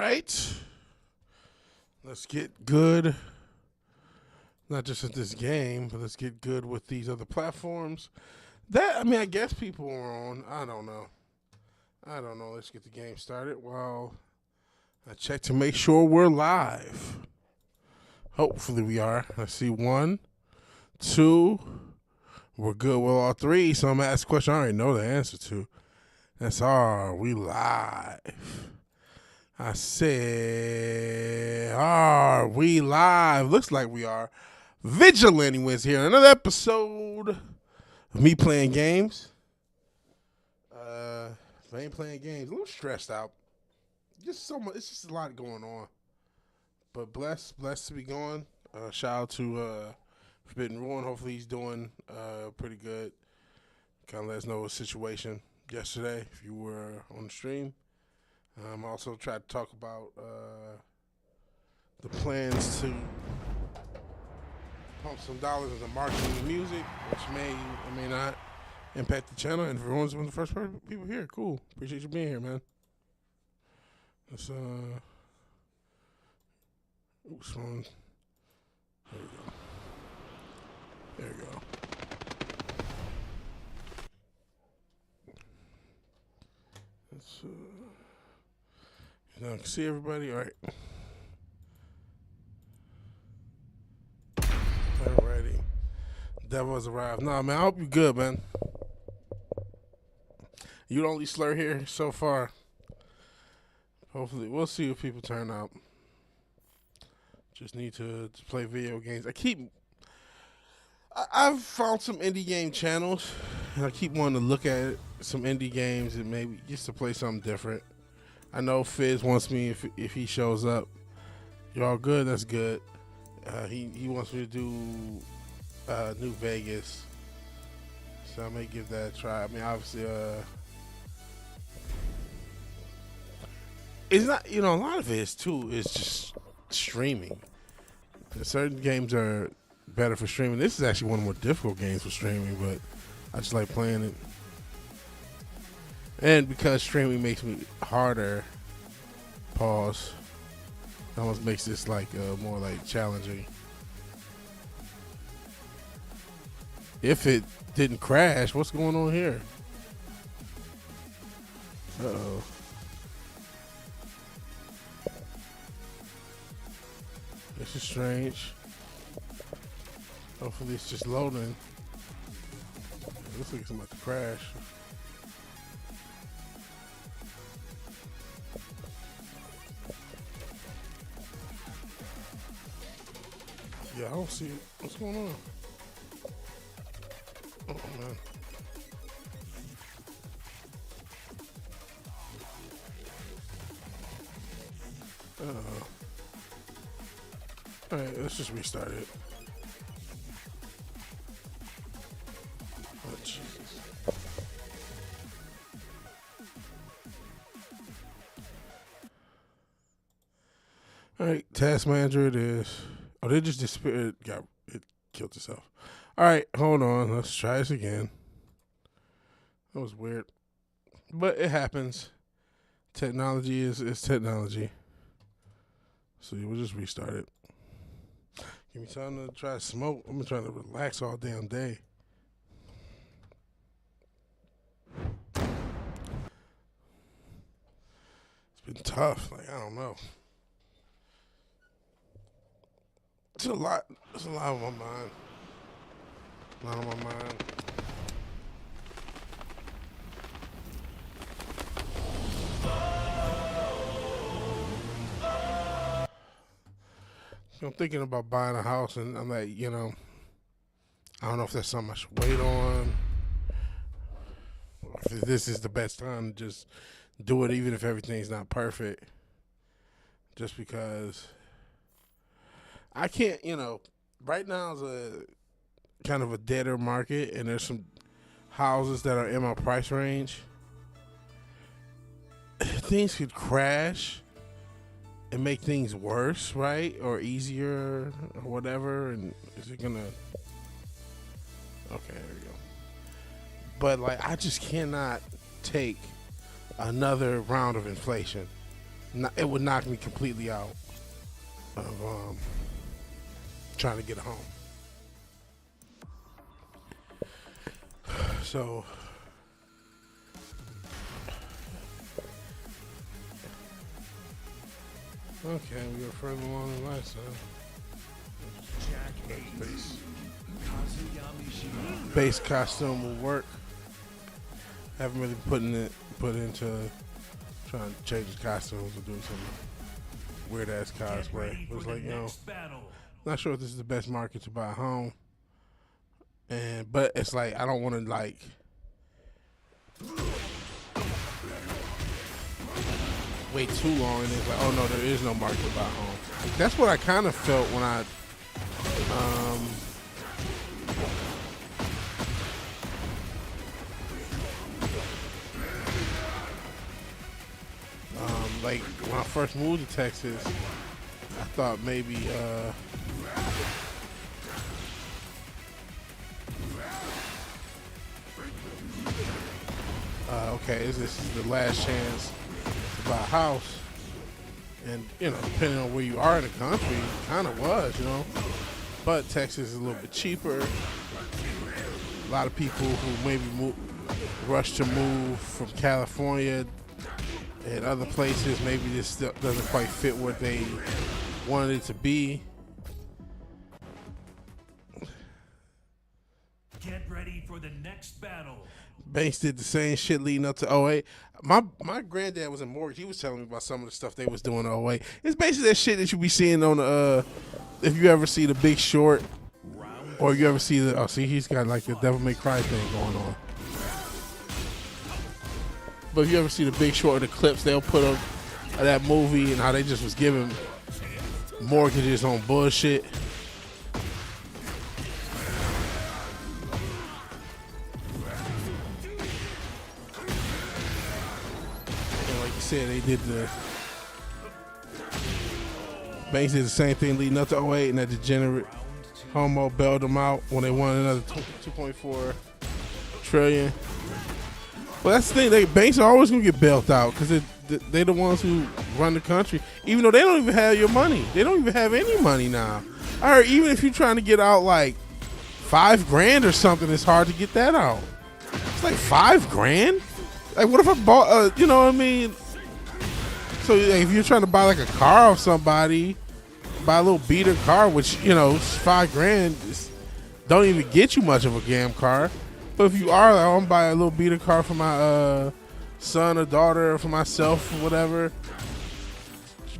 right. Let's get good. Not just at this game, but let's get good with these other platforms. I guess people are on. I don't know. Let's get the game started. Well, I check to make sure we're live. Hopefully we are. I see 1, 2. We're good with all 3. So I'm going to ask a question I already know the answer to. That's are we live? I said, are we live? Looks like we are. VigilanteWilliamson here. Another episode of me playing games. If I ain't playing games, a little stressed out. Just so much. It's just a lot going on. But blessed to be going. Shout out to Forbidden Ruin. Hopefully he's doing pretty good. Kind of let us know his situation yesterday if you were on the stream. Also tried to talk about the plans to pump some dollars into marketing and music, which may or may not impact the channel. And if everyone's one of the first people here, cool. Appreciate you being here, man. Let's oops, one. There you go. There you go. Let's you know, can see everybody? All right. Alrighty. Devil has arrived. Nah, man, I hope you're good, man. You the only slur here so far. Hopefully, we'll see if people turn out. Just need to play video games. I've found some indie game channels, and I keep wanting to look at some indie games and maybe just to play something different. I know Fizz wants me if he shows up. Y'all good? That's good. He wants me to do New Vegas, so I may give that a try. I mean, obviously, it's not. You know, a lot of it is too. It's just streaming. Certain games are better for streaming. This is actually one of the more difficult games for streaming, but I just like playing it. And because streaming makes me harder, pause, it almost makes this like more like challenging. If it didn't crash, what's going on here? Uh-oh. This is strange. Hopefully it's just loading. It looks like it's about to crash. Yeah, I don't see it. What's going on? Oh, man. Alright, let's just restart it. Oh, Jesus. Alright, task manager it is. Oh, they just disappeared. It killed itself. All right, hold on. Let's try this again. That was weird. But it happens. Technology is technology. So we'll just restart it. Give me time to try to smoke. I'm trying to relax all damn day. It's been tough. Like, I don't know. It's a lot on my mind. A lot on my mind. I'm thinking about buying a house, and I'm like, you know, I don't know if that's something I should wait on. Or if this is the best time to just do it, even if everything's not perfect. Just because I can't, you know, right now is a kind of a deader market, and there's some houses that are in my price range. Things could crash and make things worse, right? Or easier or whatever. And is it gonna... Okay, there we go. But like, I just cannot take another round of inflation. it would knock me completely out of trying to get home. So okay, we got further along in life, base costume will work. Haven't really put into trying to change the costumes or do some weird ass cosplay. It was like, not sure if this is the best market to buy a home. But it's like I don't want to like wait too long and it's like, oh no, there is no market to buy a home. That's what I kind of felt when I like when I first moved to Texas, I thought maybe okay, this is the last chance to buy a house. And, depending on where you are in the country, it kind of was, But Texas is a little bit cheaper. A lot of people who maybe rush to move from California and other places, maybe this doesn't quite fit what they wanted it to be. Get ready for the next battle. Banks did the same shit leading up to '08. My granddad was in mortgage. He was telling me about some of the stuff they was doing in '08. It's basically that shit that you be seeing on the if you ever see The Big Short, or you ever see he's got like the Devil May Cry thing going on. But if you ever see The Big Short, the clips they'll put up of that movie and how they just was giving mortgages on bullshit. Said they did Banks did the same thing leading up to '08, and that degenerate homo bailed them out when they won another 2.4 trillion. Well, that's the thing. Banks are always gonna get bailed out because they're the ones who run the country. Even though they don't even have your money, they don't even have any money now. I heard even if you're trying to get out like $5,000 or something, it's hard to get that out. It's like $5,000. Like, what if I bought? You know what I mean? So if you're trying to buy like a car off somebody, buy a little beater car, which $5,000 don't even get you much of a damn car. But if you are, like, I want to buy a little beater car for my son or daughter, or for myself or whatever.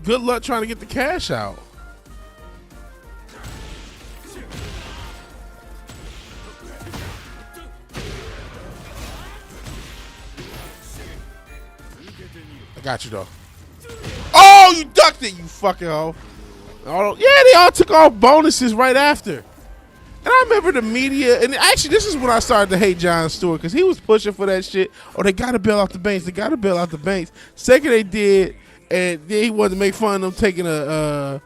Good luck trying to get the cash out. I got you though. Oh, you ducked it, you fucking hoe. Yeah, they all took off bonuses right after. And I remember the media, and actually this is when I started to hate Jon Stewart, because he was pushing for that shit. Oh, they got to bail out the banks. They got to bail out the banks. Second they did, and then he wanted to make fun of them taking the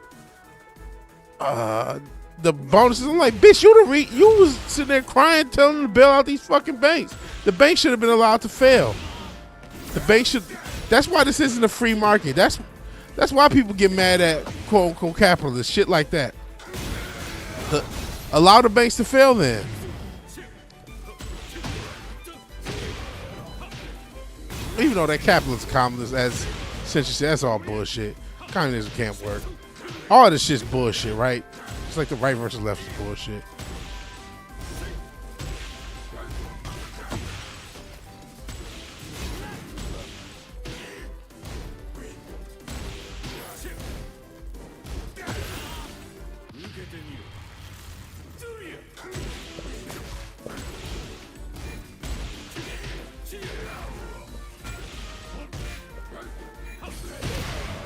bonuses. I'm like, bitch, you was sitting there crying, telling them to bail out these fucking banks. The banks should have been allowed to fail. The banks should. That's why this isn't a free market. That's why people get mad at quote unquote capitalists, shit like that. Allow the banks to fail then. Even though that capitalist communist, as Century said, that's all bullshit. Communism can't work. All this shit's bullshit, right? It's like the right versus left is bullshit.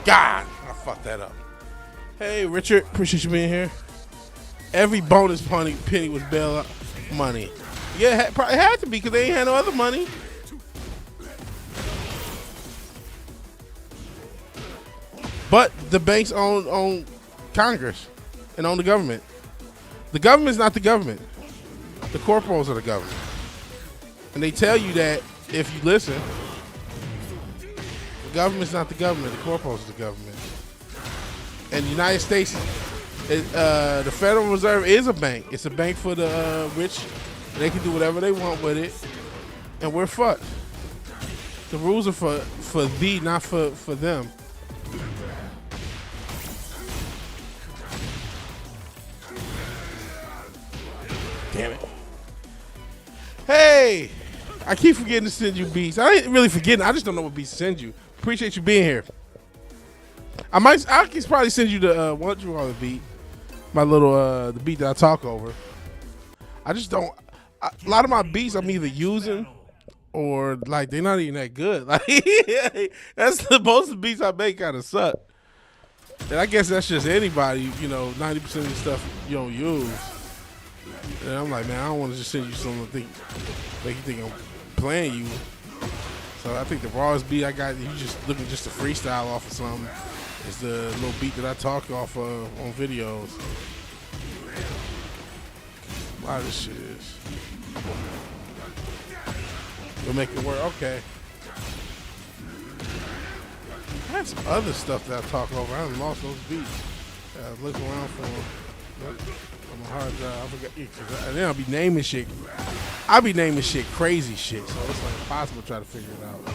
God, I fucked that up. Hey, Richard, appreciate you being here. Every bonus penny was bail money. Yeah, it probably had to be because they ain't had no other money. But the banks own Congress and own the government. The government's not the government. The corporals are the government. And they tell you that if you listen. government's not the government. The corporation is the government. And the United States, the Federal Reserve is a bank. It's a bank for the rich. They can do whatever they want with it, and we're fucked. The rules are for thee, not for them. Damn it. Hey, I keep forgetting to send you beats. I ain't really forgetting. I just don't know what beats to send you. Appreciate you being here. I can probably send you the what you call the beat, my little the beat that I talk over. I just don't. A lot of my beats I'm either using or like they're not even that good. Like that's most of the beats I make kind of suck. And I guess that's just anybody. 90% of the stuff you don't use. And I'm like, man, I don't want to just send you something make you think I'm playing you. So I think the rawest beat I got, you just looking just to freestyle off of something, is the little beat that I talk off of on videos. A lot of this shit is. We'll make it work. Okay. I had some other stuff that I talk over. I haven't lost those beats. I look around for them. On my hard drive, I forgot. And then I'll be naming shit. I'll be naming shit crazy shit, so it's like impossible to try to figure it out. But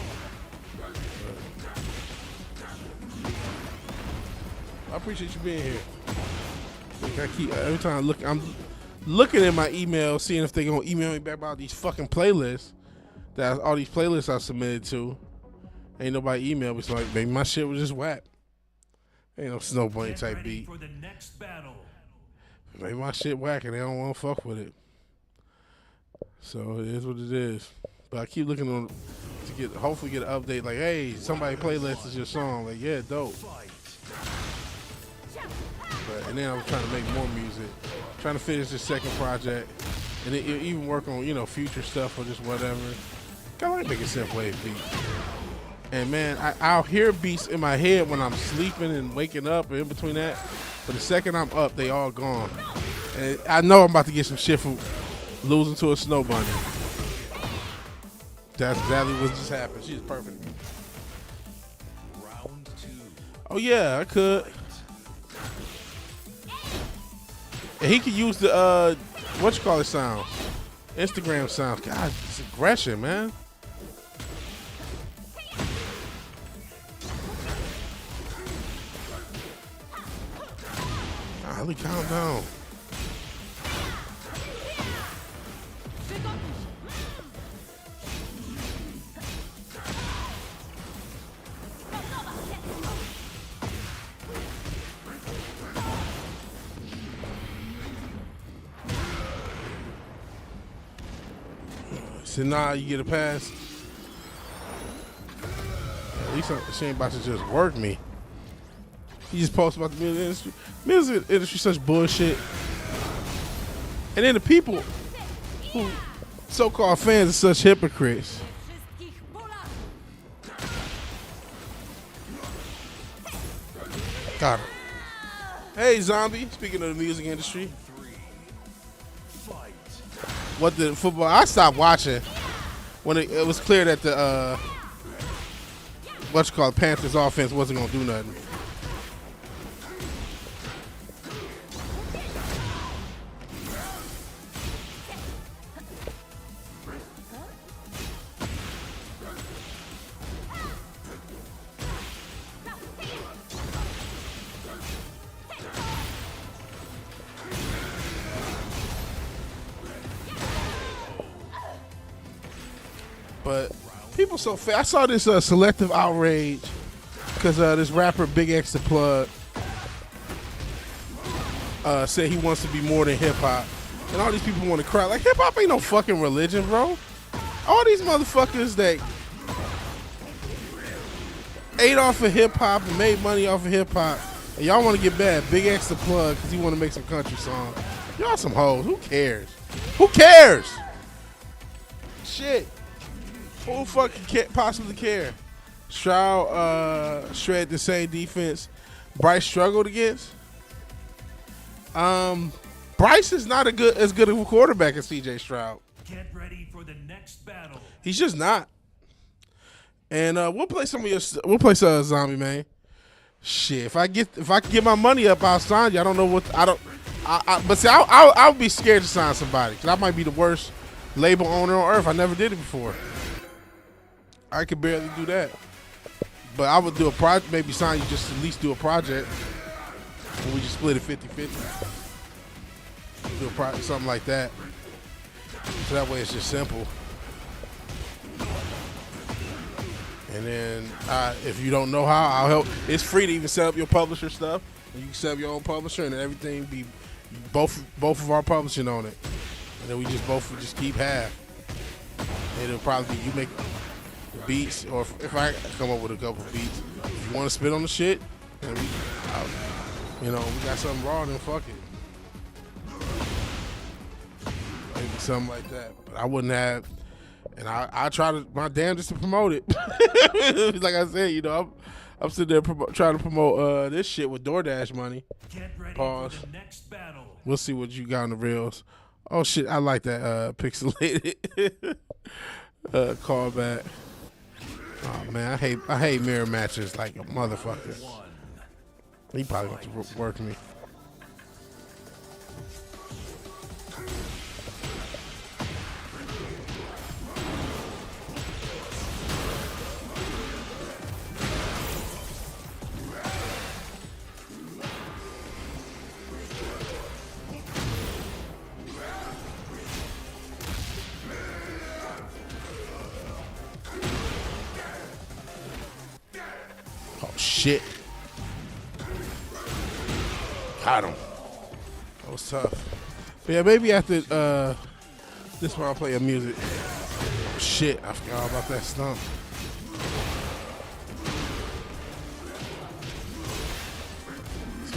I appreciate you being here. Like I keep every time I'm looking at my email, seeing if they gonna email me back about these fucking playlists all these playlists I submitted to. Ain't nobody emailed me, so like maybe my shit was just whack. Ain't no Snow Bunny type beat. For the next battle. Maybe my shit whack and they don't want to fuck with it. So it is what it is. But I keep looking on to hopefully get an update like, hey, somebody playlisted your song. Like, yeah, dope. And then I was trying to make more music. Trying to finish this second project. And even work on, future stuff or just whatever. I like making synthwave beats. And man, I'll hear beats in my head when I'm sleeping and waking up and in between that. But the second I'm up, they all gone. And I know I'm about to get some shit from losing to a snow bunny. That's exactly what just happened. She's perfect. Round 2. Oh yeah, I could. And he could use the sounds. Instagram sounds. God, it's aggression, man. Golly, calm down. So now you get a pass. At least she ain't about to just work me. He just posts about the music industry. Music industry such bullshit. And then the people who so-called fans are such hypocrites. Got him. Hey, Zombie. Speaking of the music industry. What the football? I stopped watching when it was clear that the Panthers offense wasn't gonna do nothing. But people so fast. I saw this selective outrage because this rapper Big X the Plug said he wants to be more than hip hop, and all these people want to cry like hip hop ain't no fucking religion, bro. All these motherfuckers that ate off of hip hop and made money off of hip hop, and y'all want to get bad. Big X the Plug because he want to make some country song. Y'all some hoes. Who cares? Who cares? Shit. Who fucking possibly care? Stroud shred the same defense Bryce struggled against. Bryce is not as good of a quarterback as CJ Stroud. Get ready for the next battle. He's just not. And we'll play some of your. We'll play some Zombie Man. Shit, if I can get my money up, I'll sign you. I don't know what I don't. But see, I would be scared to sign somebody because I might be the worst label owner on earth. I never did it before. I could barely do that. But I would do a project, maybe sign you just at least do a project. And we just split it 50-50. Do a project, something like that. So that way it's just simple. And then if you don't know how, I'll help. It's free to even set up your publisher stuff. You can set up your own publisher and everything be both of our publishing on it. And then we just keep half. And it'll probably be you make the beats, or if I come up with a couple of beats. If you want to spit on the shit, then we got something raw, then fuck it. Maybe something like that. But I wouldn't have. And I try to my damnedest to promote it. Like I said, I'm sitting there trying to promote this shit with DoorDash money. Get ready Pause. for the next battle. We'll see what you got on the reels. Oh shit, I like that pixelated callback. Oh man, I hate mirror matches like a motherfucker. He probably got to work me. Oh shit. Got him. That was tough. But yeah, maybe after this one I'll play your music. Oh, shit, I forgot all about that stump.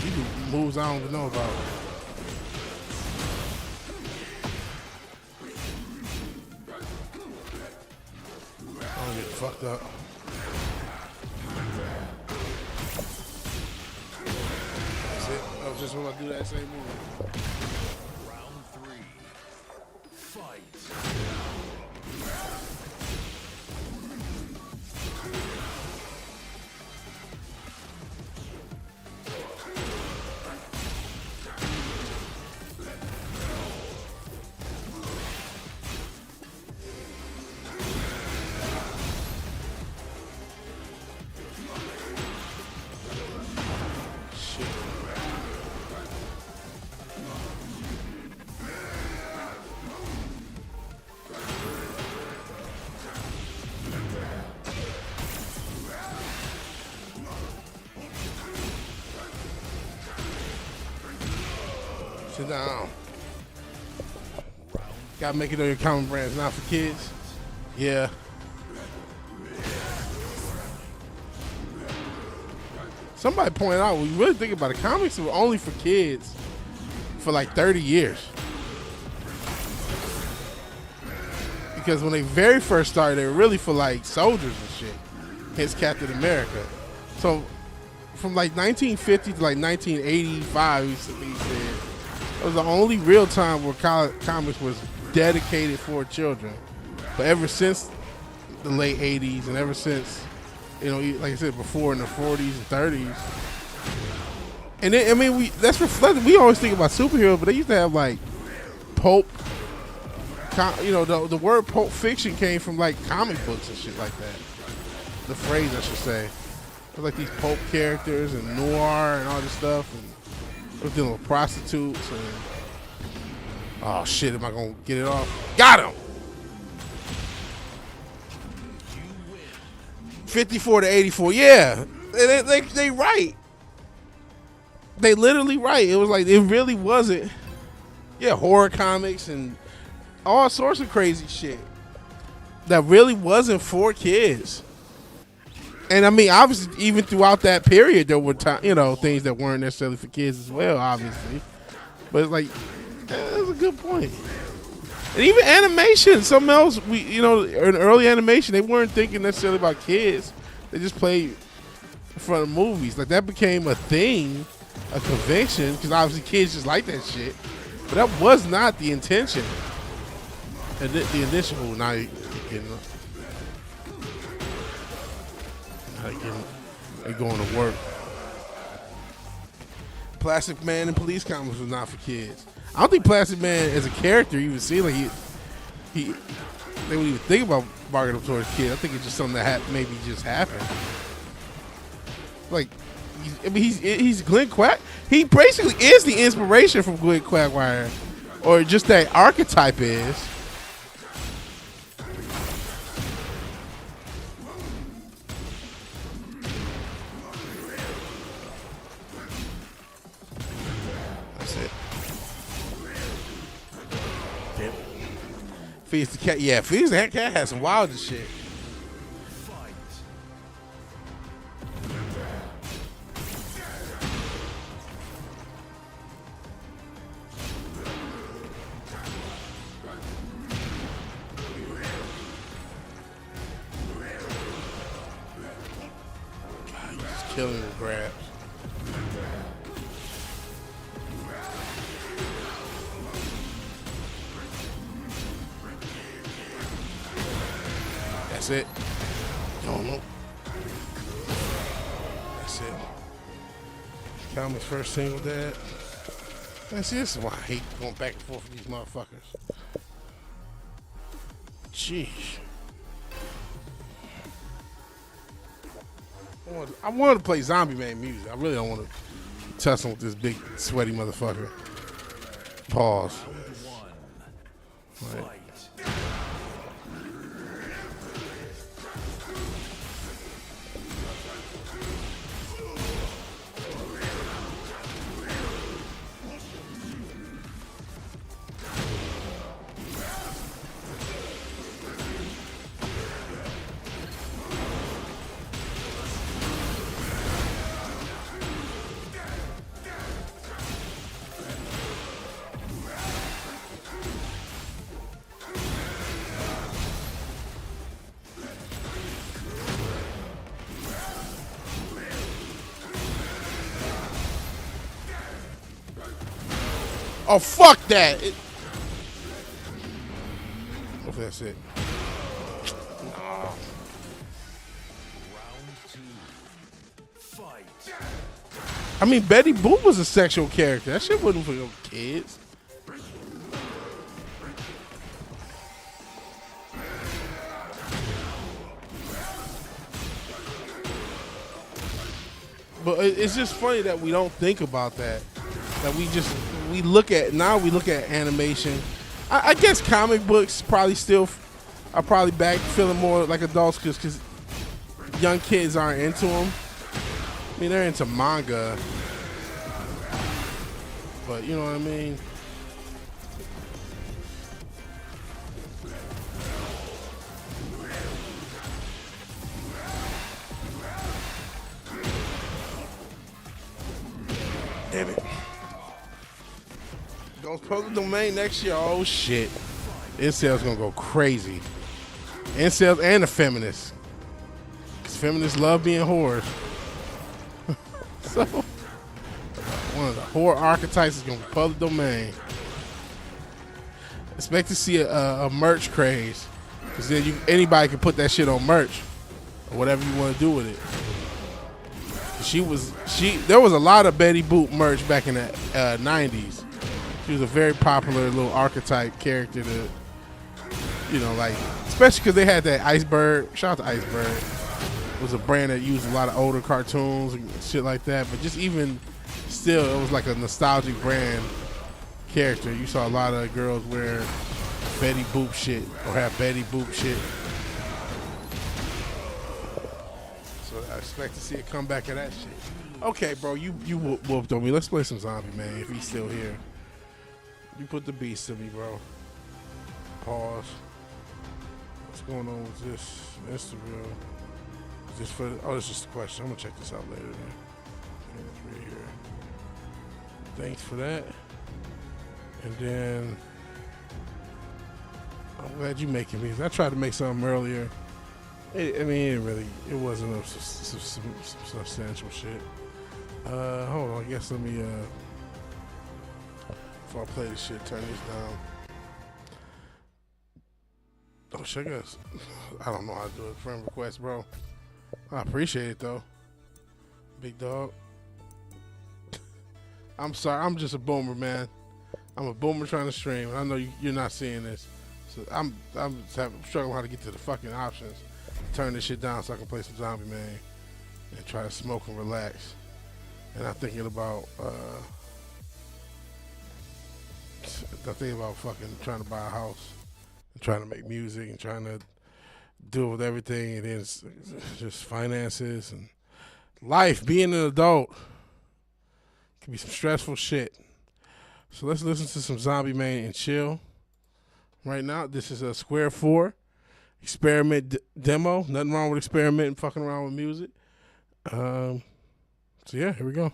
You do moves I don't even know about. I don't get fucked up. I was just want to do that same move. Round 3. Fight. Shit. Sit down. Gotta make it on your common brands, not for kids. Yeah. Somebody pointed out, when you really think about it, comics were only for kids for like 30 years. Because when they very first started, they were really for like soldiers and shit. Hence Captain America. So from like 1950 to like 1985, he said, it was the only real time where comics was dedicated for children. But ever since the late 80s and ever since, like I said before, in the 40s and 30s. And then, I mean, that's reflected. We always think about superheroes, but they used to have like pulp. The word pulp fiction came from like comic books and shit like that. The phrase, I should say. It was like these pulp characters and noir and all this stuff. And I was dealing with prostitutes and. Oh shit, am I gonna get it off? Got him! 54-84. Yeah, they right. They literally right. It was like it really wasn't. Yeah, horror comics and all sorts of crazy shit that really wasn't for kids. And I mean, obviously, even throughout that period, there were things that weren't necessarily for kids as well. Obviously, but it's like that's a good point. And even animation, something else, in early animation, they weren't thinking necessarily about kids. They just played in front of movies. Like, that became a thing, a convention, because obviously kids just like that shit. But that was not the intention. And the initial night, They going to work. Plastic Man in police comics was not for kids. I don't think Plastic Man as a character you would see like they wouldn't even think about marketing towards kids. I think it's just something that maybe just happened. Like, he's Glenn Quack. He basically is the inspiration from Glenn Quagmire, or just that archetype is. That's it. Damn. Feeds the cat. Yeah, Feeds the cat has some wild shit. Killing the grabs. That's it. No. That's it. Comics first single dad. This is why I hate going back and forth with these motherfuckers. Jeez. I want to play Zombie Man music. I really don't want to tussle with this big sweaty motherfucker. Pause. Right. Oh, fuck that. Hopefully that's it. No. I mean, Betty Boop was a sexual character. That shit wasn't for no kids. But it's just funny that we don't think about that. That we look at animation. I guess comic books probably still are probably back feeling more like adults because young kids aren't into them. I mean, they're into manga, but you know what I mean. Damn it. Goes public domain next year. Oh shit. Incels gonna go crazy. Incels and the feminists. Because feminists love being whores. So, one of the whore archetypes is gonna be public domain. Expect to see a merch craze. Because then anybody can put that shit on merch. Or whatever you want to do with it. There was a lot of Betty Boop merch back in the 90s. She was a very popular little archetype character to, you know, like, especially because they had that Iceberg. Shout out to Iceberg. It was a brand that used a lot of older cartoons and shit like that. But just even still, it was like a nostalgic brand character. You saw a lot of girls wear Betty Boop shit or have Betty Boop shit. So I expect to see a comeback of that shit. Okay, bro, you whooped on me. Let's play some Zombie Man if he's still here. You put the beast to me, bro. Pause. What's going on with this Instagram? Is this for? Oh, it's just a question. I'm gonna check this out later. Then. It's right here. Thanks for that. And then I'm glad you making me. I tried to make something earlier. It wasn't a substantial shit. Hold on. I guess let me before I play this shit, turn this down. Oh shit, I guess I don't know how to do it. Friend request, bro. I appreciate it though, big dog. I'm sorry, I'm just a boomer, man. I'm a boomer trying to stream, and I know you're not seeing this. So I'm struggling how to get to the fucking options. Turn this shit down so I can play some Zombie Man and try to smoke and relax. And I'm thinking about fucking trying to buy a house and trying to make music and trying to deal with everything, and then it's just finances and life. Being an adult can be some stressful shit. So let's listen to some Zombie Man and chill. Right now, this is a Square 4 experiment demo. Nothing wrong with experimenting, fucking around with music. So yeah, here we go.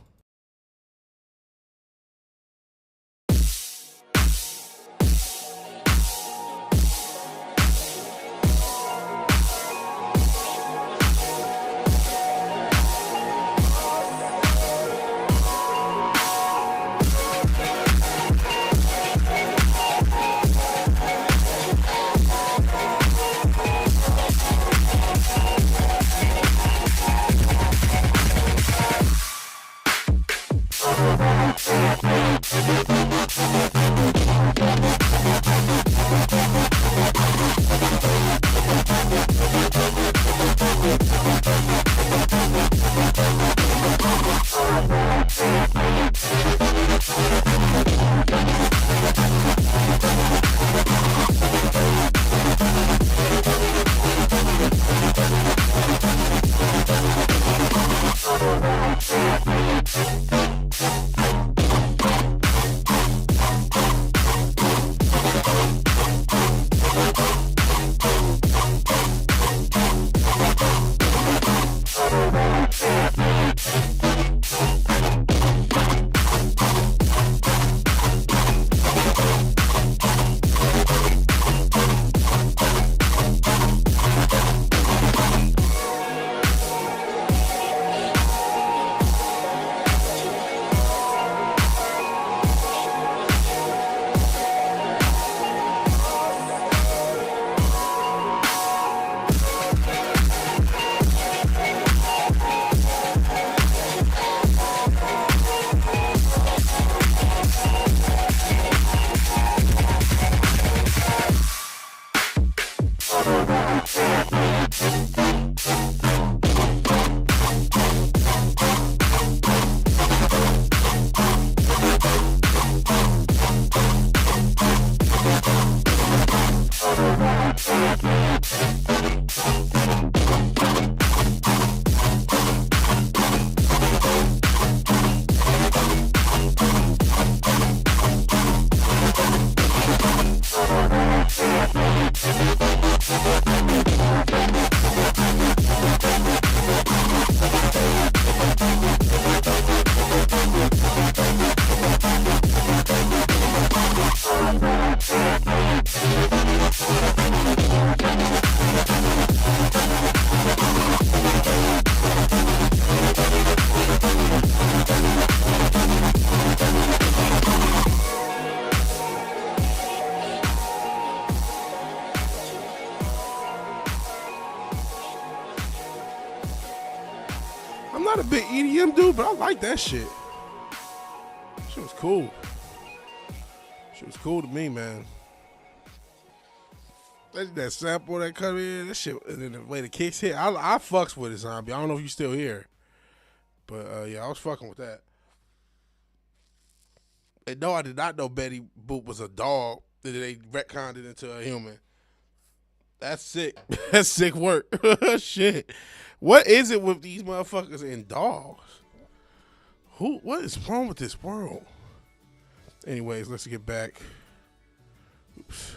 I'm not a big EDM dude, but I like that shit. Shit was cool. Shit was cool to me, man. That sample that come in, that shit, and then the way the kicks hit, I fucks with it, Zombie. I don't know if you still here, but yeah, I was fucking with that. And no, I did not know Betty Boop was a dog. That they retconned it into a human. That's sick. That's sick work. Shit. What is it with these motherfuckers and dogs? What is wrong with this world? Anyways, let's get back. Oops.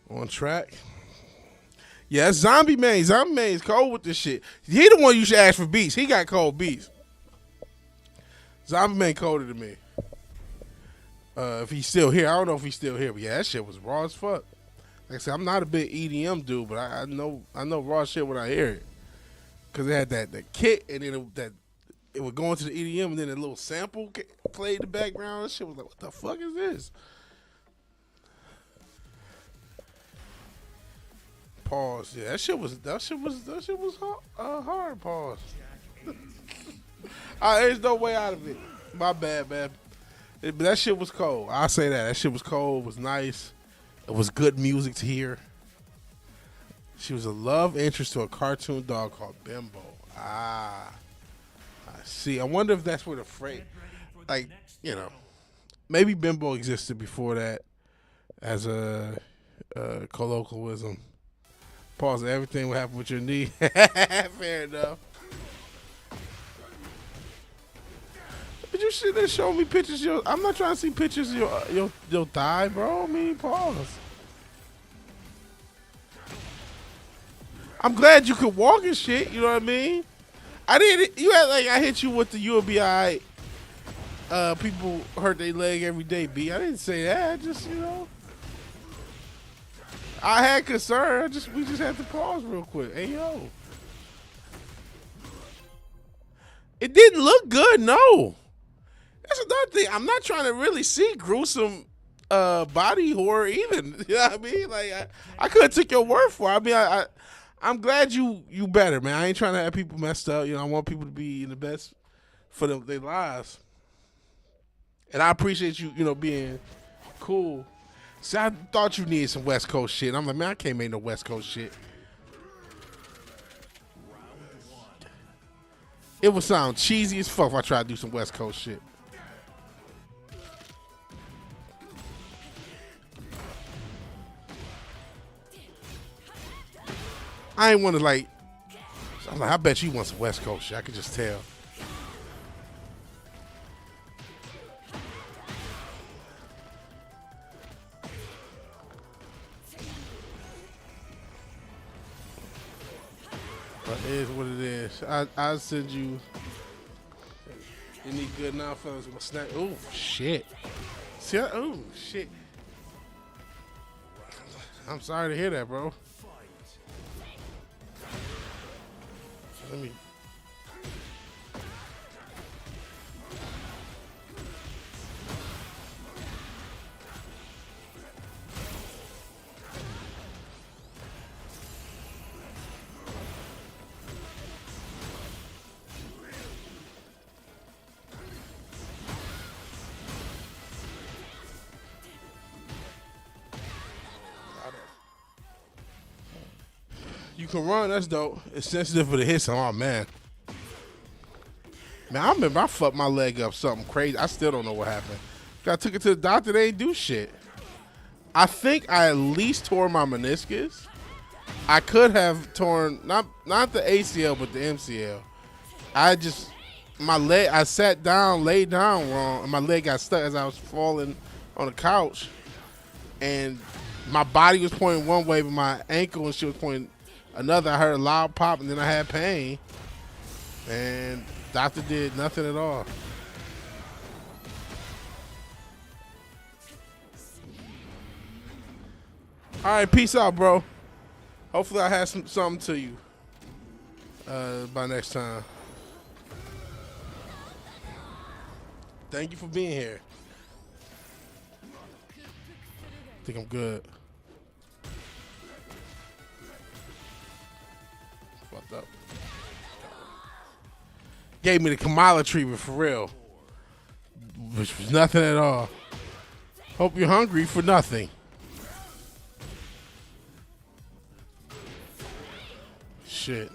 On track. Yeah, Zombie Man. Zombie Man is cold with this shit. He the one you should ask for beats. He got cold beats. Zombie Man colder than me. If he's still here. I don't know if he's still here, but yeah, that shit was raw as fuck. Like I said, I'm not a big EDM dude, but I know raw shit when I hear it. Cause it had that kick, and then it would go into the EDM, and then a little sample played in the background. That shit was like, what the fuck is this? Pause. Yeah, that shit was hard. Pause. There's no way out of it. My bad, man. But that shit was cold. I'll say that. That shit was cold. It was nice. It was good music to hear. She was a love interest to a cartoon dog called Bimbo. I see. I wonder if that's where the phrase, like, you know, maybe Bimbo existed before that as a colloquialism. Pause. Everything will happen with your knee. Fair enough. But you should have shown me pictures. I'm not trying to see pictures of your thigh, bro. I mean, pause. I'm glad you could walk and shit. You know what I mean? I didn't. You had like I hit you with the UBI. People hurt their leg every day. B. I didn't say that. I just I had concern. We just had to pause real quick. Hey yo, it didn't look good. No, that's another thing. I'm not trying to really see gruesome body horror even. You know what I mean? Like I could have took your word for it. I mean, I'm glad you better, man. I ain't trying to have people messed up. You know, I want people to be in the best for their lives. And I appreciate you, being cool. See, I thought you needed some West Coast shit. I'm like, man, I can't make no West Coast shit. It would sound cheesy as fuck if I tried to do some West Coast shit. I ain't want to like. I'm like, I bet you want some West Coast shit. I could just tell. But it is what it is. I'll send you. You need good now, fellas. My snack. Oh shit. See, oh shit. I'm sorry to hear that, bro. Let me. You can run, that's dope. It's sensitive for the hits. Oh man. Man, I remember I fucked my leg up something crazy. I still don't know what happened. I took it to the doctor, they ain't do shit. I think I at least tore my meniscus. I could have torn not the ACL but the MCL. My leg, I sat down, laid down wrong, and my leg got stuck as I was falling on the couch. And my body was pointing one way, but my ankle and shit was pointing another. I heard a loud pop, and then I had pain. And doctor did nothing at all. All right, peace out, bro. Hopefully I have something to you by next time. Thank you for being here. I think I'm good. Fucked up. Gave me the Kamala treatment for real, which was nothing at all. Hope you're hungry for nothing. Shit.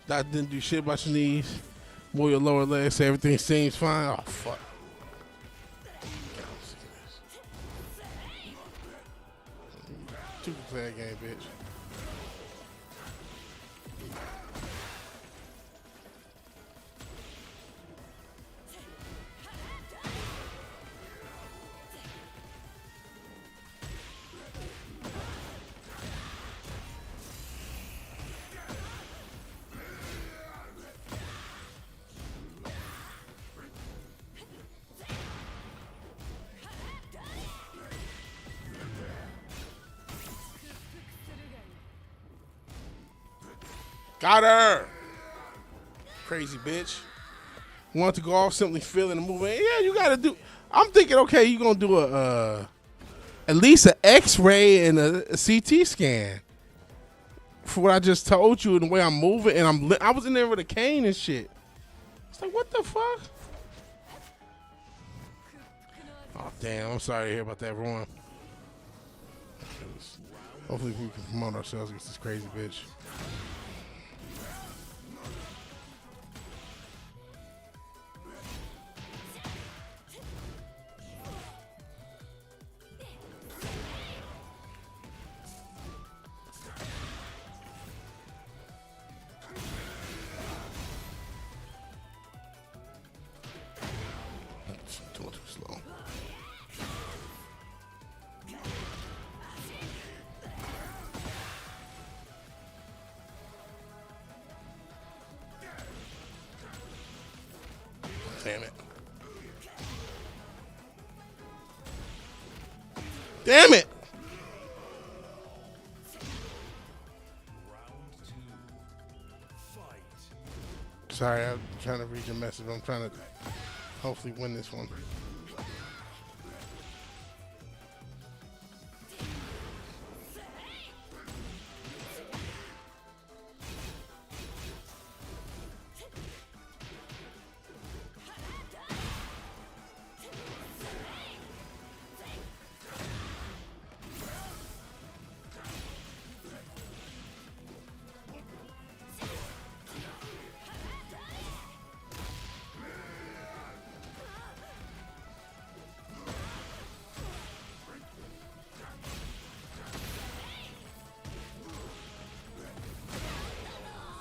That didn't do shit about your knees. Move your lower legs, say everything seems fine. Oh, fuck. You can play that game, bitch. Got her. Crazy bitch. Want to go off simply feeling and moving. Yeah, you gotta do. I'm thinking, okay, you gonna do at least an X-ray and a CT scan for what I just told you and the way I'm moving. And I was in there with a cane and shit. It's like, what the fuck? Oh damn! I'm sorry to hear about that, everyone. Hopefully, we can promote ourselves against this crazy bitch. Doing too slow. Damn it. Damn it! Sorry, I'm trying to read your message. I'm trying to hopefully win this one.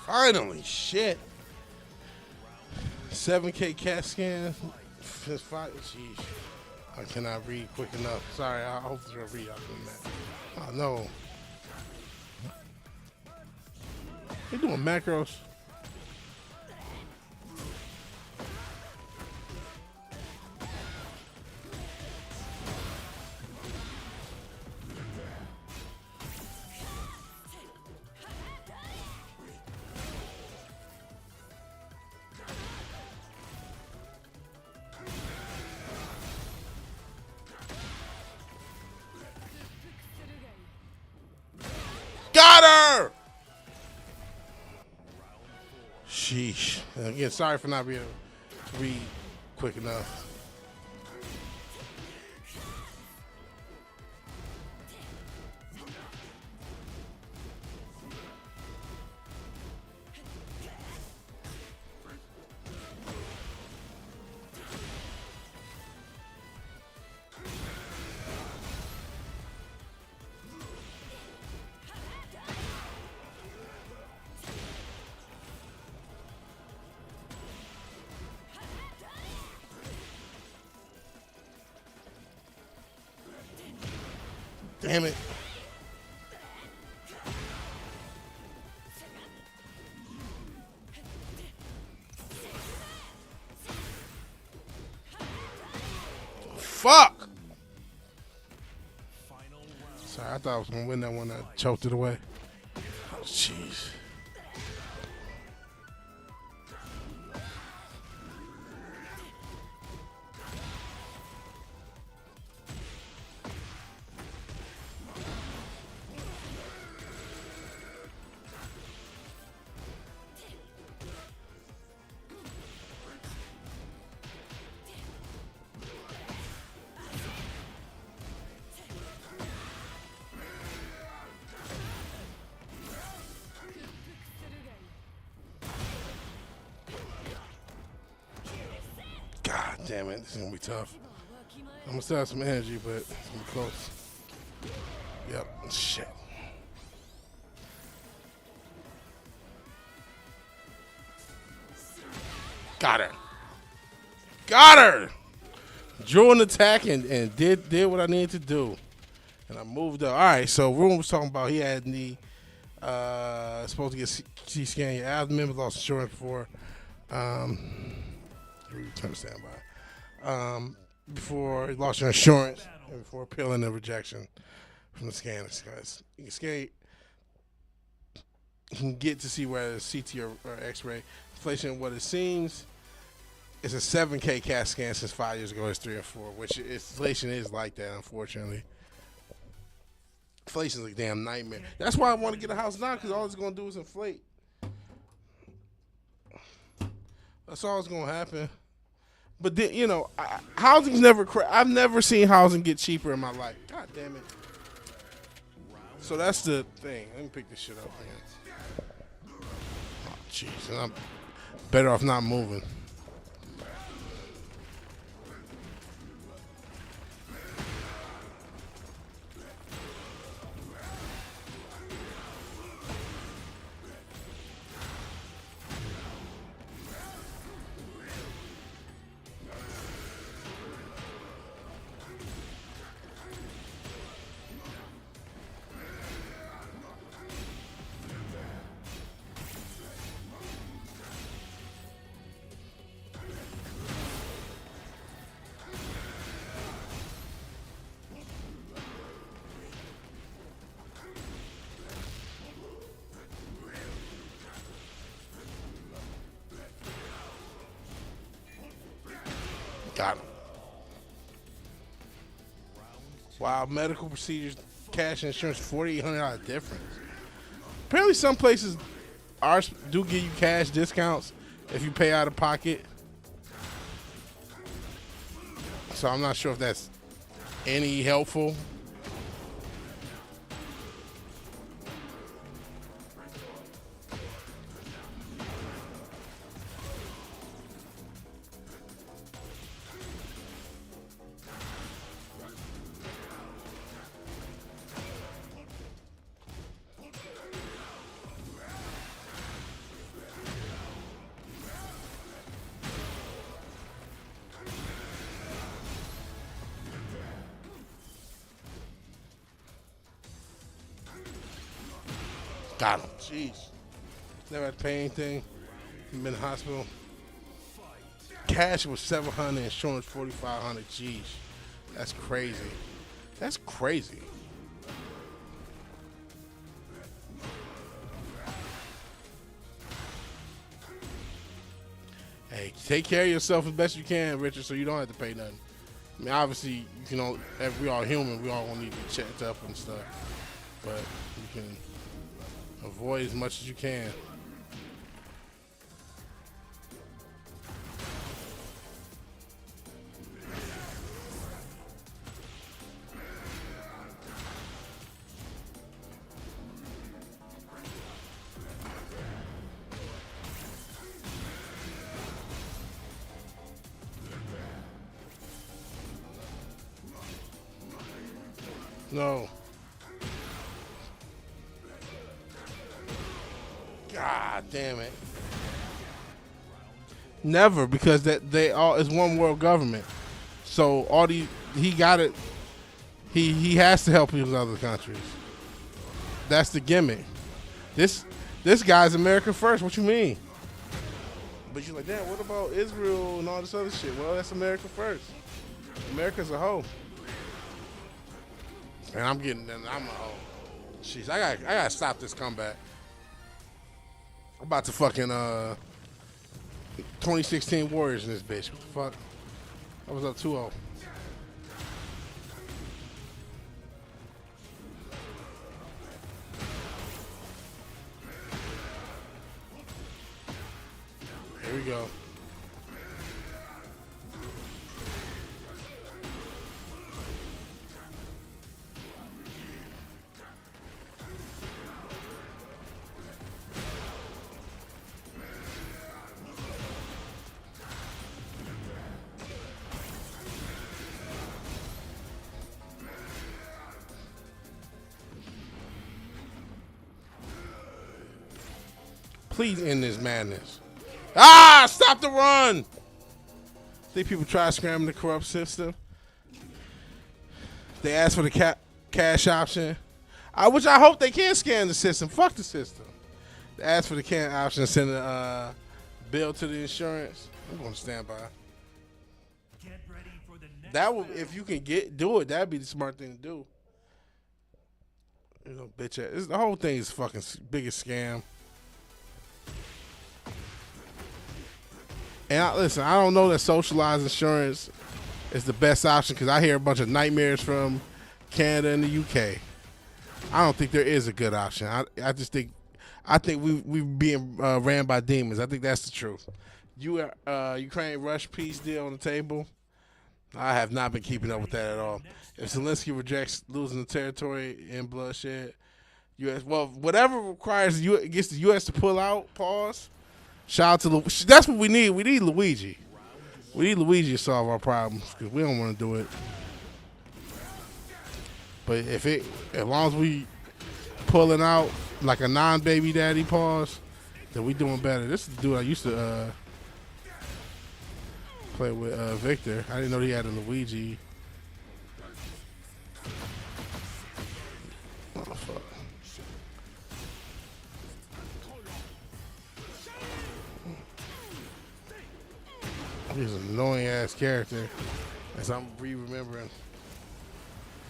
Finally, shit. 7K CAT scan. Jeez. I cannot read quick enough. Sorry, I hope you'll read after that. Oh, no. They doing macros. Got her! Sheesh. Again, sorry for not being able to read quick enough. Damn it. Fuck. Sorry, I thought I was going to win that one. I choked it away. Oh, jeez. God damn it, this is gonna be tough. I'm gonna still have some energy, but it's gonna be close. Yep, shit. Got her. Got her! Drew an attack and did what I needed to do. And I moved up. Alright, so Room was talking about he had knee. Supposed to get CT scan. Your abdomen was lost insurance before. Turn to standby. Before you lost your insurance and before appealing the rejection from the scan. You can skate. you can get to see whether it's CT or X-ray. Inflation, what it seems, it's a 7K CAT scan since 5 years ago. It's 3 and 4, which inflation is like that, unfortunately. Inflation's a damn nightmare. That's why I want to get a house now, because all it's going to do is inflate. That's all that's going to happen. But then, you know, housing's never. I've never seen housing get cheaper in my life. God damn it. So that's the thing. Let me pick this shit up, man. Oh, jeez. I'm better off not moving. Got him. Wow, medical procedures, cash insurance, $4,800 difference. Apparently, some places do give you cash discounts if you pay out of pocket. So I'm not sure if that's any helpful. Got him. Jeez. Never had to pay anything. Been in the hospital. Cash was $700, insurance $4,500. Jeez. That's crazy. That's crazy. Hey, take care of yourself as best you can, Richard, so you don't have to pay nothing. I mean, obviously, you know, if we are human, we all gonna need to be checked up and stuff. But you can avoid as much as you can. No. God damn it. Never, because they all is one world government. So all he got it. He has to help these other countries. That's the gimmick. This guy's America first. What you mean? But you're like, damn, what about Israel and all this other shit? Well, that's America first. America's a hoe. And I'm a hoe. Jeez, I gotta stop this comeback. I'm about to fucking 2016 Warriors in this bitch. What the fuck? I was up 2-0. Here we go. Please end this madness. Ah! Stop the run! Think people try scramming the corrupt system. They ask for the cash option. Which I hope they can scam the system. Fuck the system. They ask for the cash option and send a bill to the insurance. I'm going to stand by. Get ready for the next That would, if you can do it, that'd be the smart thing to do. You know, bitch ass. The whole thing is fucking biggest scam. And listen, I don't know that socialized insurance is the best option because I hear a bunch of nightmares from Canada and the UK. I don't think there is a good option. I think we being ran by demons. I think that's the truth. Ukraine Rush peace deal on the table. I have not been keeping up with that at all. If Zelensky rejects losing the territory in bloodshed, U.S. Well, whatever requires gets the U.S. to pull out. Pause. Shout out to that's what we need. We need Luigi. We need Luigi to solve our problems because we don't want to do it. But as long as we pulling out like a non-baby daddy pause, then we doing better. This is the dude I used to play with, Victor. I didn't know he had a Luigi. Oh, fuck. He's an annoying ass character, as I'm remembering.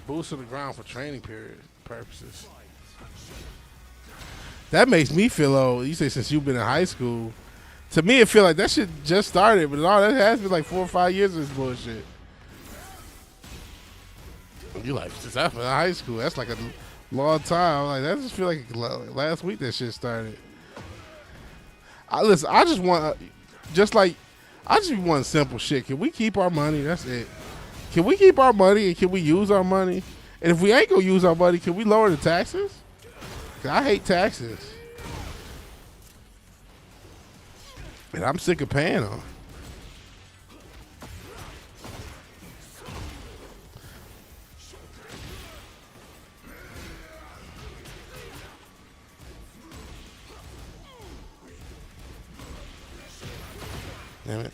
Boots to the ground for training period purposes. That makes me feel old. You say since you've been in high school. To me, it feel like that shit just started, but all that has been like 4 or 5 years of this bullshit. You like since I've been in high school? That's like a long time. Like that just feel like last week that shit started. Listen, I just want I just want simple shit. Can we keep our money? That's it. Can we keep our money and can we use our money? And if we ain't gonna use our money, can we lower the taxes? 'Cause I hate taxes. And I'm sick of paying them. Damn it.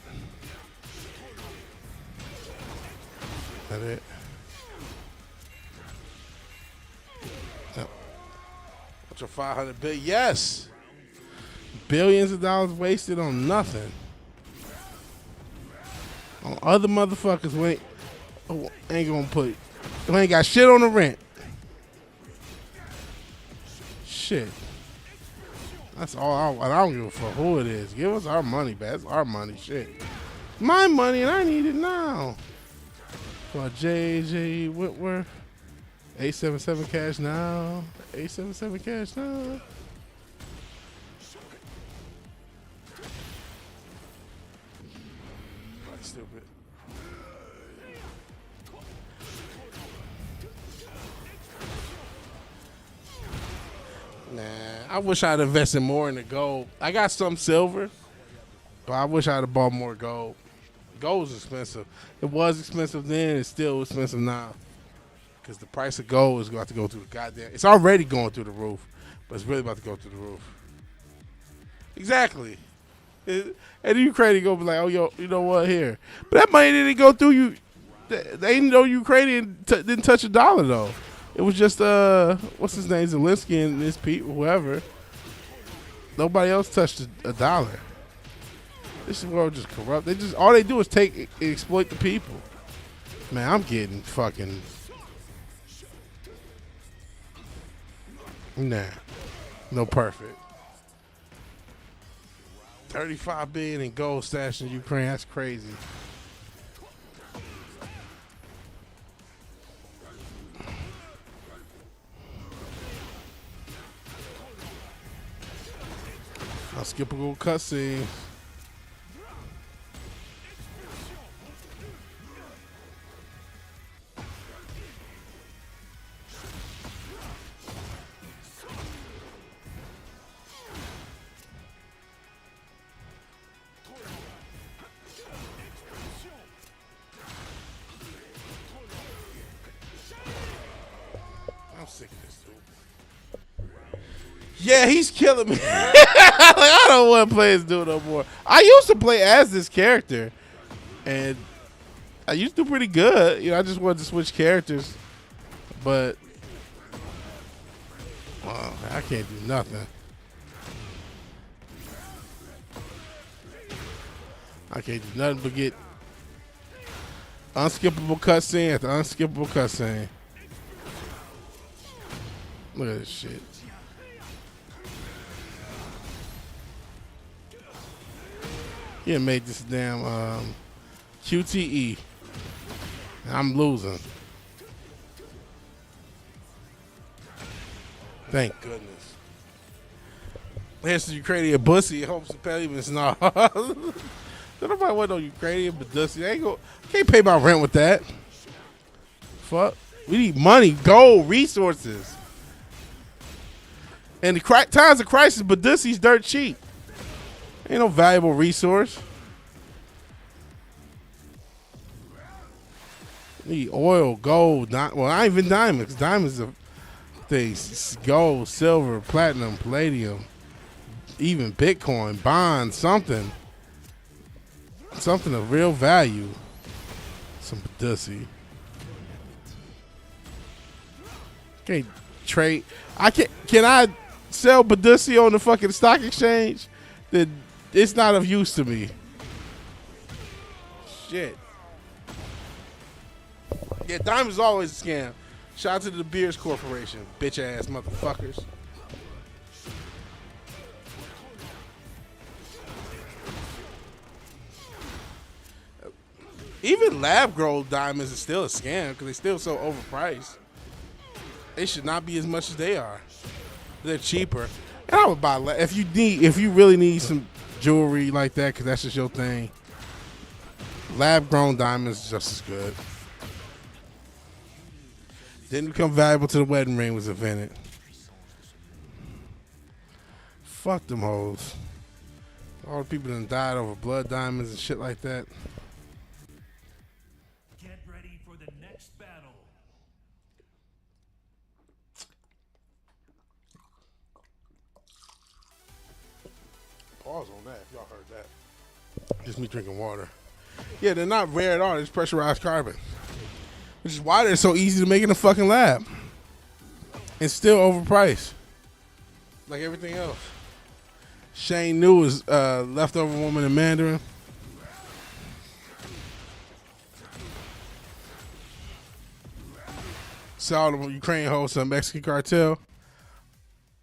That it. Yep. What's your 500 billion? Yes. Billions of dollars wasted on nothing. On other motherfuckers who ain't gonna who ain't got shit on the rent. Shit. That's all. I don't give a fuck who it is. Give us our money back. It's our money. Shit. My money and I need it now. For J.J. Whitworth. 877 cash now. 877 cash now. Stupid. Nah, I wish I'd invested more in the gold. I got some silver, but I wish I'd have bought more gold. Gold's expensive. It was expensive then. It's still expensive now. Because the price of gold is going to go through the goddamn... It's already going through the roof, but it's really about to go through the roof. Exactly. And the Ukrainian going to be like, oh, yo, you know what, here. But that money didn't go through you. They didn't know Ukrainian didn't touch a dollar, though. It was just, what's his name, Zelensky and his people, whoever. Nobody else touched a dollar. This world just corrupt. All they do is exploit the people. Man, I'm getting fucking... Nah. No perfect. 35 billion in gold stashed in Ukraine. That's crazy. I'll skip a little cutscene. I'm sick of this dude. Yeah, he's killing me. Like, I don't want to play this dude no more. I used to play as this character, and I used to do pretty good. You know, I just wanted to switch characters, but I can't do nothing. I can't do nothing but get unskippable cutscene after unskippable cutscene. Look at this shit. Yeah, made this damn QTE. And I'm losing. Thank goodness. Here's the Ukrainian bussy. Hopes the payments not. Don't nobody want no Ukrainian bussy. Can't pay my rent with that. Fuck. We need money, gold, resources. And the times of crisis, but Dussy's dirt cheap. Ain't no valuable resource. Need oil, gold, well, not even diamonds. Diamonds are things. Gold, silver, platinum, palladium, even Bitcoin, bonds, something. Something of real value. Some Dussy. Can't trade. Can I sell Badussi on the fucking stock exchange? That it's not of use to me. Shit. Yeah, diamonds always a scam. Shout out to the Beers Corporation, bitch ass motherfuckers. Even lab grown diamonds is still a scam because they still so overpriced. They should not be as much as they are. They're cheaper. And I would buy if you really need some jewelry like that because that's just your thing. Lab grown diamonds is just as good. Didn't become valuable till the wedding ring was invented. Fuck them hoes. All the people that died over blood diamonds and shit like that. Get ready for the next battle. Pause on that if y'all heard that. Just me drinking water. Yeah, they're not rare at all. It's pressurized carbon. Which is why they're so easy to make in the fucking lab. And still overpriced. Like everything else. Shane New is leftover woman in Mandarin. Saw the Ukraine host some Mexican cartel.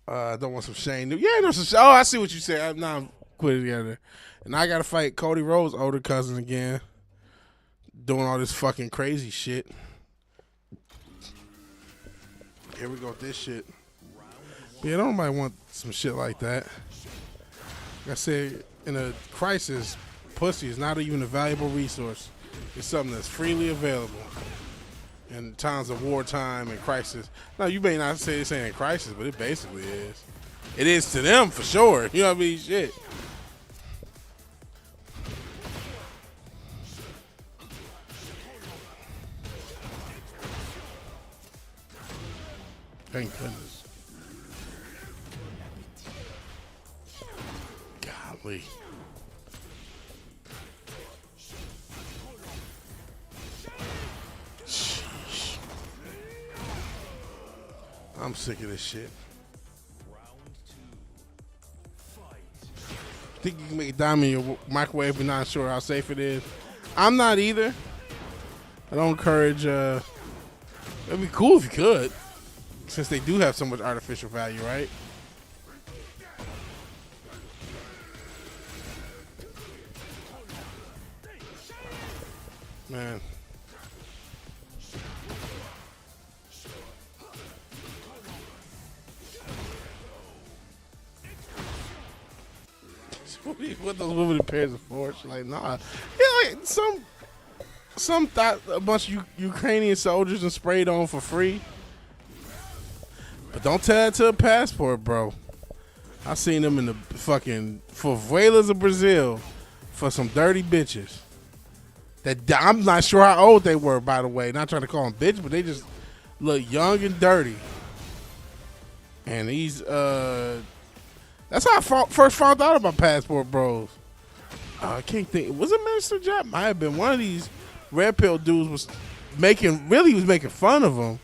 Don't want some Shane New. Yeah, no, some. Oh, I see what you said. Now I'm put it together. And I gotta fight Cody Rhodes' older cousin again. Doing all this fucking crazy shit. Here we go with this shit. But yeah, don't nobody want some shit like that. Like I said, in a crisis, pussy is not even a valuable resource. It's something that's freely available in times of wartime and crisis. Now, you may not say this ain't a crisis, but it basically is. It is to them for sure. You know what I mean? Shit. Thank goodness. Golly. Sheesh. I'm sick of this shit. Think you can make a diamond in your microwave but not sure how safe it is? I'm not either. I don't encourage, it'd be cool if you could. Since they do have so much artificial value, right? Man. What those women in pairs of four? She's like, nah. Yeah, like some thought a bunch of Ukrainian soldiers and sprayed on for free. But don't tell that to a passport, bro. I seen them in the fucking favelas of Brazil for some dirty bitches. That I'm not sure how old they were, by the way. Not trying to call them bitches, but they just look young and dirty. And these, that's how I first found out about passport bros. I can't think. Was it Minister Jack? Might have been one of these red pill dudes was making fun of them.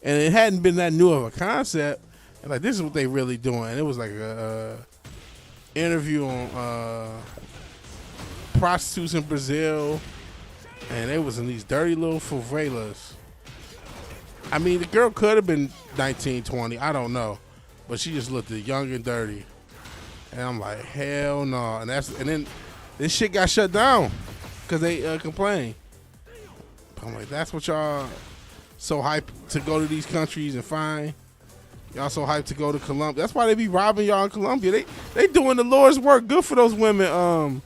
And it hadn't been that new of a concept. And like, this is what they really doing. It was like a interview on prostitutes in Brazil. And they was in these dirty little favelas. I mean, the girl could have been 19, 20. I don't know. But she just looked young and dirty. And I'm like, hell no. And then This shit got shut down because they complained. I'm like, that's what y'all so hyped to go to these countries and find. Y'all so hyped to go to Colombia. That's why they be robbing y'all in Colombia. They doing the Lord's work. Good for those women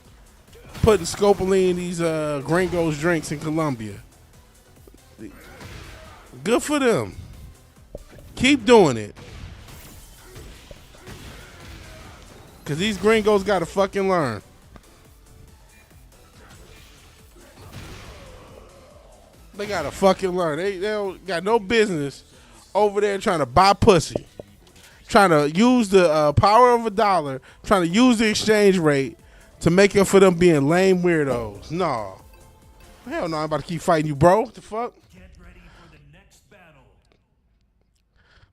putting scopoline in these gringos drinks in Colombia. Good for them. Keep doing it. Because these gringos got to fucking learn. They got to fucking learn. They don't got no business over there trying to buy pussy. Trying to use the power of $1. Trying to use the exchange rate to make up for them being lame weirdos. No. Hell no, I'm about to keep fighting you, bro. What the fuck? Get ready for the next battle.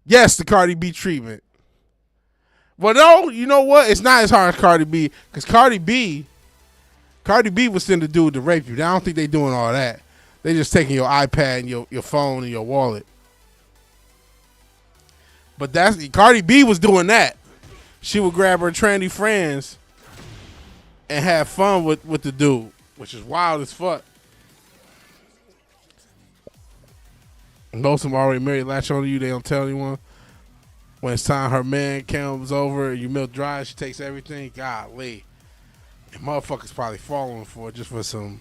Yes, the Cardi B treatment. Well, no, you know what? It's not as hard as Cardi B. Because Cardi B was send the dude to rape you. I don't think they doing all that. They just taking your iPad and your phone and your wallet. But Cardi B was doing that. She would grab her trendy friends and have fun with the dude, which is wild as fuck. Most of them already married, latch on to you, they don't tell anyone. When it's time her man comes over, you milk dry, she takes everything. Golly. And motherfuckers probably falling for it just for some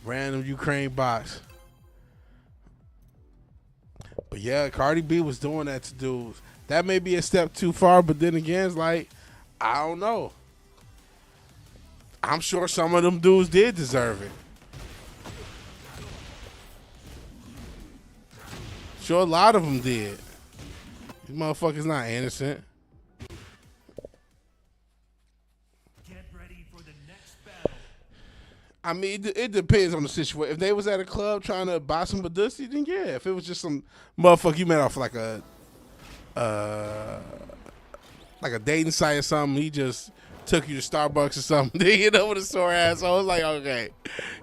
random Ukraine box. But yeah, Cardi B was doing that to dudes. That may be a step too far, but then again, it's like, I don't know. I'm sure some of them dudes did deserve it. Sure, a lot of them did. These motherfuckers not innocent. Get ready for the next battle. I mean, it depends on the situation. If they was at a club trying to buy some Badusi, then yeah. If it was just some motherfucker you met off like a dating site or something, he just took you to Starbucks or something, then you know with a sore ass. So I was like, okay,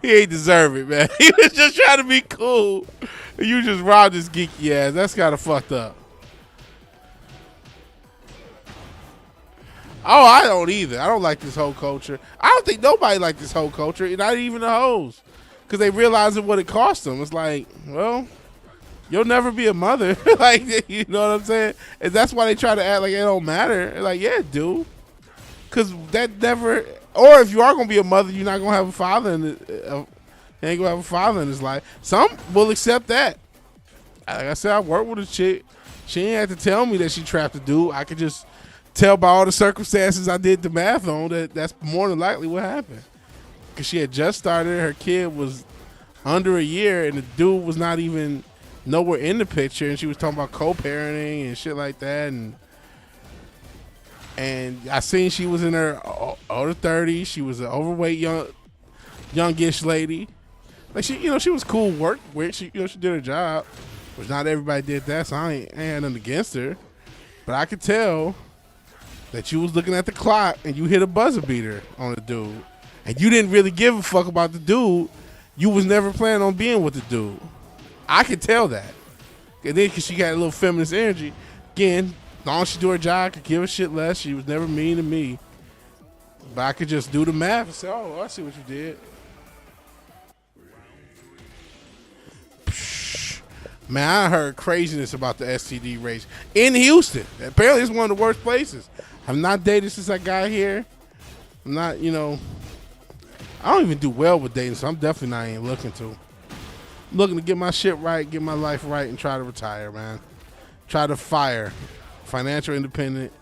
he ain't deserve it, man. He was just trying to be cool. You just robbed his geeky ass. That's kind of fucked up. Oh, I don't either. I don't like this whole culture. I don't think nobody like this whole culture, not even the hoes, because they realizing what it cost them. It's like, well, you'll never be a mother. Like, you know what I'm saying? And that's why they try to act like it don't matter. Like, yeah, it do. Because that never, or if you are going to be a mother, you're not going to have a father in it. You ain't going to have a father in his life. Some will accept that. Like I said, I worked with a chick. She ain't have to tell me that she trapped a dude. I could just tell by all the circumstances I did the math on that's more than likely what happened. Because she had just started. Her kid was under a year, and the dude was not even nowhere in the picture. And she was talking about co-parenting and shit like that. And I seen she was in her older 30s. She was an overweight youngish lady. Like she was cool work with. She did her job, which not everybody did that. So I ain't had nothing against her, but I could tell that you was looking at the clock and you hit a buzzer beater on the dude, and you didn't really give a fuck about the dude. You was never planning on being with the dude. I could tell that. And then because she got a little feminist energy, again, as long as she do her job, I could give a shit less. She was never mean to me. But I could just do the math and say, oh, I see what you did. Man, I heard craziness about the STD rates in Houston. Apparently, it's one of the worst places. I've not dated since I got here. I'm not, I don't even do well with dating, so I'm definitely not even looking to. I'm looking to get my shit right, get my life right, and try to retire, man. Try to fire. Financial independent,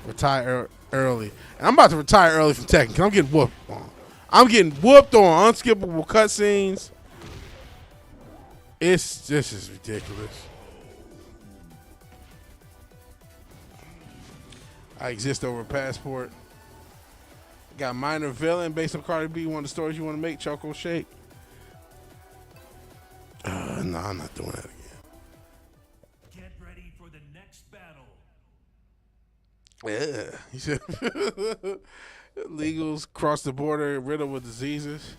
retire early. And I'm about to retire early from Tekken because I'm getting whooped on. I'm getting whooped on unskippable cutscenes. This is ridiculous. I exist over a passport. Got minor villain based on Cardi B. One of the stories you want to make, Choco Shake. No, I'm not doing that again. Get ready for the next battle. Yeah, he said illegals cross the border riddled with diseases.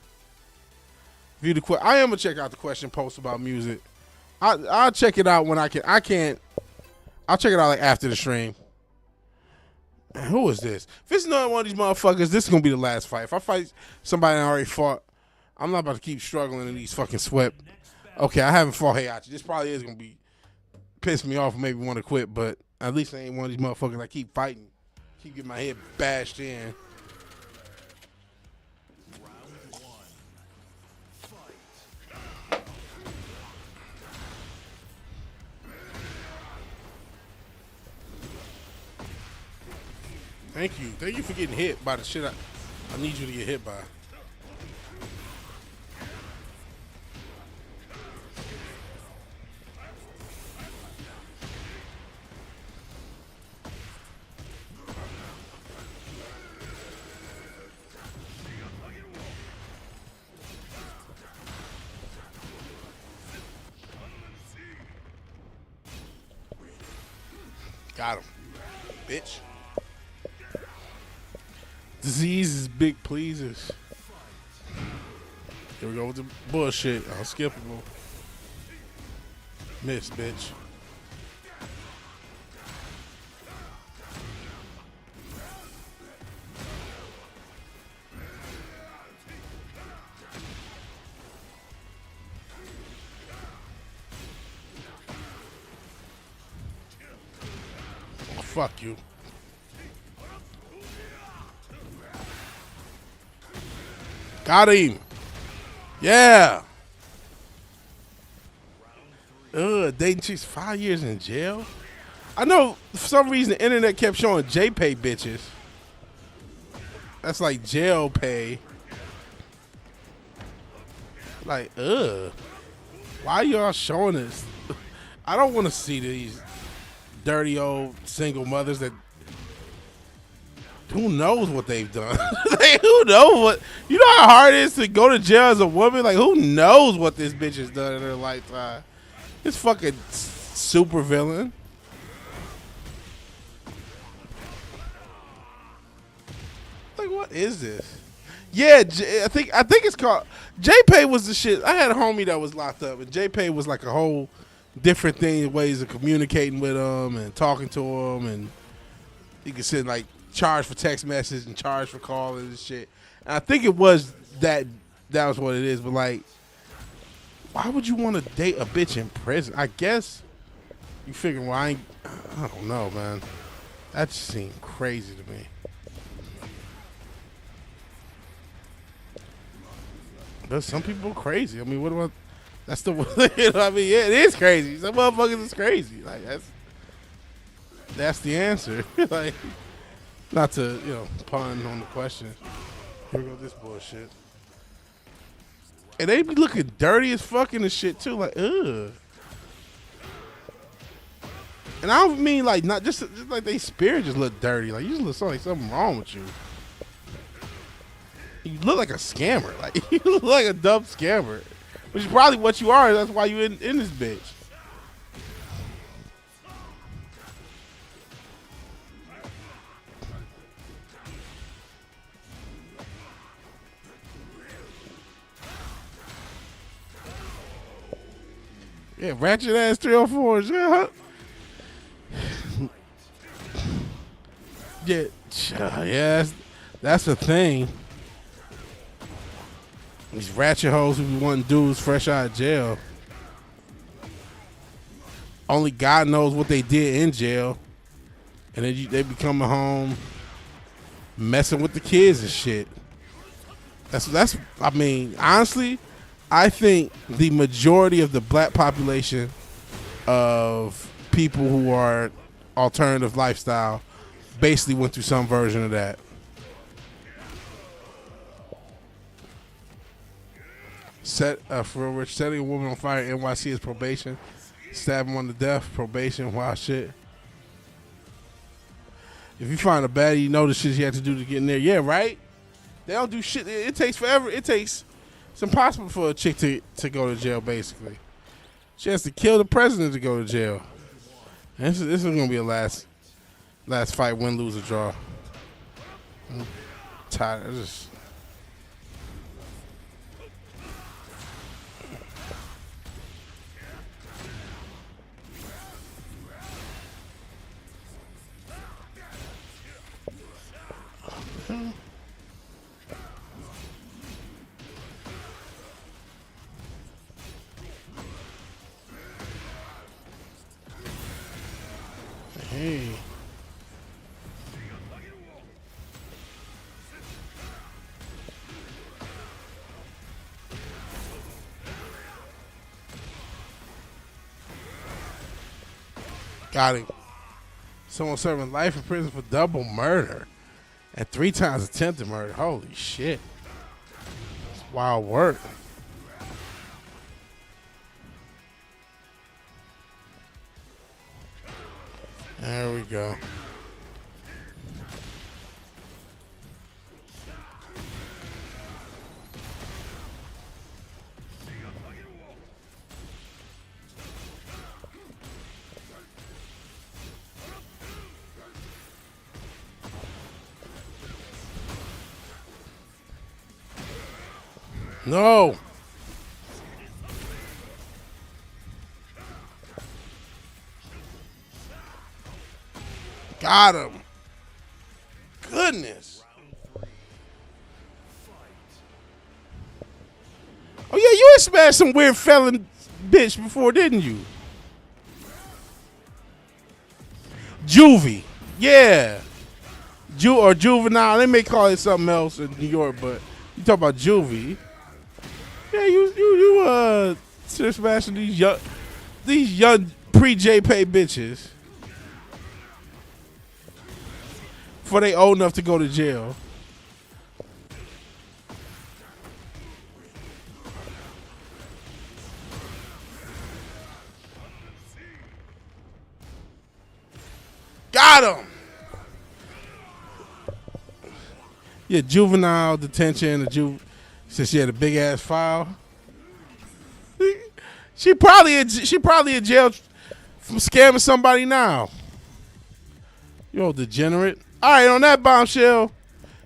View the I am gonna check out the question post about music. I'll check it out when I can. I'll check it out like after the stream. Man, who is this? If it's not one of these motherfuckers, this is gonna be the last fight. If I fight somebody I already fought, I'm not about to keep struggling in these fucking sweat. Okay, I haven't fought Heihachi. This probably is gonna be piss me off and maybe want to quit, but at least I ain't one of these motherfuckers I keep fighting. Keep getting my head bashed in. Thank you. Thank you for getting hit by the shit I need you to get hit by. Got him. Bitch. Disease is big pleasers. Here we go with the bullshit. Unskippable. Miss, bitch. Oh, fuck you. Got him. Yeah. Dating chicks 5 years in jail. I know for some reason the internet kept showing JPay bitches. That's like jail pay. Like, why y'all showing this? I don't want to see these dirty old single mothers that who knows what they've done. Like, who knows what? You know how hard it is to go to jail as a woman? Like, who knows what this bitch has done in her lifetime? This fucking super villain. Like, what is this? Yeah, I think it's called JPay was the shit. I had a homie that was locked up, and JPay was like a whole different thing, ways of communicating with him and talking to him, and you could send like charge for text message and charge for calling and shit. And I think it was that was what it is. But like, why would you want to date a bitch in prison? I guess you figure, well, I don't know, man. That just seemed crazy to me. But some people are crazy. I mean, what about? That's the you know, I mean, yeah, it is crazy. Some motherfuckers is crazy. Like that's the answer. Like, not to pun on the question. Here we go, this bullshit. And they be looking dirty as fucking and shit too. Like, ugh. And I don't mean like not just like they spirit just look dirty. Like, you just look like something wrong with you. You look like a scammer. Like, you look like a dumb scammer. Which is probably what you are. That's why you in this bitch. Yeah, ratchet ass 304s. Yeah. Yeah, that's the thing. These ratchet hoes who be wanting dudes fresh out of jail. Only God knows what they did in jail. And then they be coming home messing with the kids and shit. That's I mean, honestly, I think the majority of the black population of people who are alternative lifestyle basically went through some version of that. For Rich, setting a woman on fire in NYC is probation. Stabbing one to death, probation, wild shit. If you find a baddie, you know the shit you have to do to get in there. Yeah, right? They don't do shit. It takes forever. It's impossible for a chick to go to jail, basically. She has to kill the president to go to jail. And this is going to be a last fight, win, lose, or draw. I'm tired. Hey. Got him. Someone serving life in prison for double murder and 3 times attempted murder. Holy shit. It's wild work. There we go. No. Got him. Goodness. Oh, yeah, you had smashed some weird felon bitch before, didn't you? Juvie. Yeah. Or juvenile. They may call it something else in New York, but you talk about juvie. Yeah, you smashing these young pre-J-Pay bitches before they old enough to go to jail. Got him. Yeah, juvenile detention. Since she had a big ass file, she probably in jail from scamming somebody now. You old degenerate. All right, on that bombshell,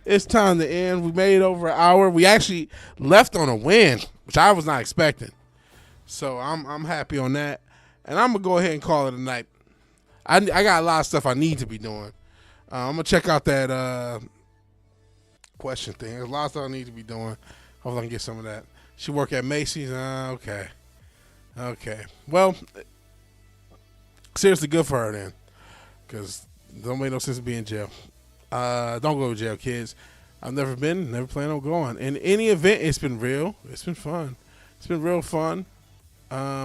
it's time to end. We made it over an hour. We actually left on a win, which I was not expecting. So I'm happy on that, and I'm gonna go ahead and call it a night. I got a lot of stuff I need to be doing. I'm gonna check out that question thing. There's a lot of stuff I need to be doing. Hopefully I can get some of that. She work at Macy's. Okay. Well, seriously, good for her then, because don't make no sense to be in jail. Don't go to jail, kids. I've never been, never plan on going. In any event, it's been real. It's been fun. It's been real fun.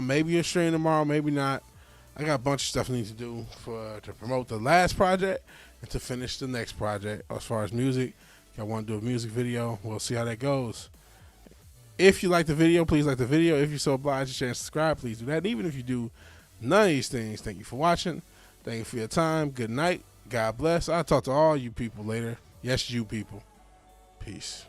Maybe a stream tomorrow, maybe not. I got a bunch of stuff I need to do to promote the last project and to finish the next project. As far as music, I want to do a music video. We'll see how that goes. If you like the video, please like the video. If you're so obliged to share and subscribe, please do that. And even if you do none of these things, thank you for watching. Thank you for your time. Good night. God bless. I'll talk to all you people later. Yes, you people. Peace.